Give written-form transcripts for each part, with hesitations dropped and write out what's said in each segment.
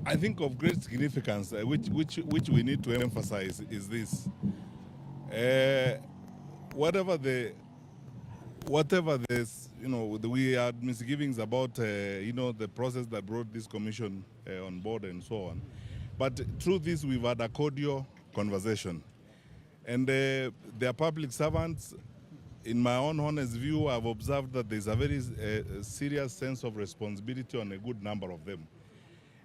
I think of great significance, which we need to emphasize, is this: whatever this, we had misgivings about, the process that brought this commission on board and so on. But through this, we've had a cordial conversation, and they are public servants. In my own honest view, I've observed that there's a very serious sense of responsibility on a good number of them.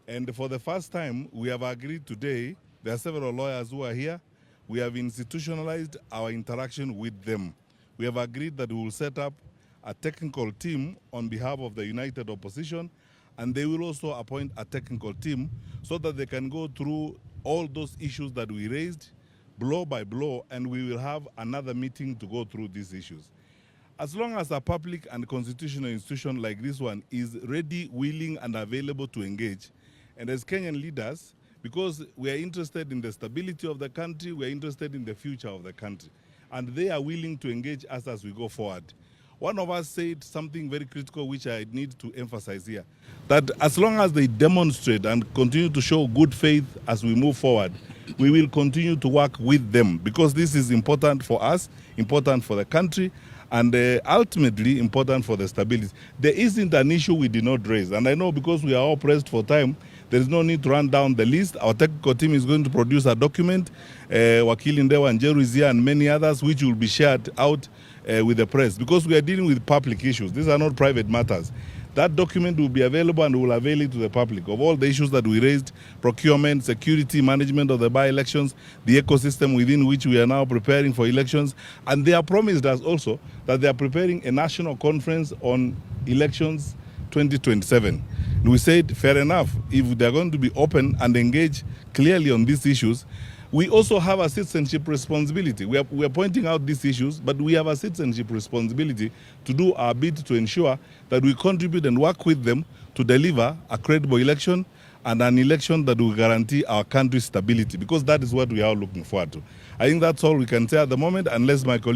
And for the first time, we have agreed today, there are several lawyers who are here, we have institutionalized our interaction with them. We have agreed that we will set up a technical team on behalf of the United Opposition, and they will also appoint a technical team so that they can go through all those issues that we raised, blow by blow, and we will have another meeting to go through these issues. As long as a public and constitutional institution like this one is ready, willing, and available to engage, and as Kenyan leaders, because we are interested in the stability of the country, we are interested in the future of the country, and they are willing to engage us as we go forward. One of us said something very critical, which I need to emphasize here, that as long as they demonstrate and continue to show good faith as we move forward, we will continue to work with them, because this is important for us, important for the country, and ultimately important for the stability. There isn't an issue we did not raise, and I know because we are all pressed for time, there is no need to run down the list. Our technical team is going to produce a document, Wakili Ndewa and Jeru is here, and many others, which will be shared out with the press, because we are dealing with public issues. These are not private matters. That document will be available, and we will avail it to the public of all the issues that we raised: procurement, security, management of the by-elections, the ecosystem within which we are now preparing for elections. And they have promised us also that they are preparing a national conference on elections 2027. And we said, fair enough, if they're going to be open and engage clearly on these issues, we also have a citizenship responsibility. We are pointing out these issues, but we have a citizenship responsibility to do our bit to ensure that we contribute and work with them to deliver a credible election, and an election that will guarantee our country's stability, because that is what we are looking forward to. I think that's all we can say at the moment, unless my colleague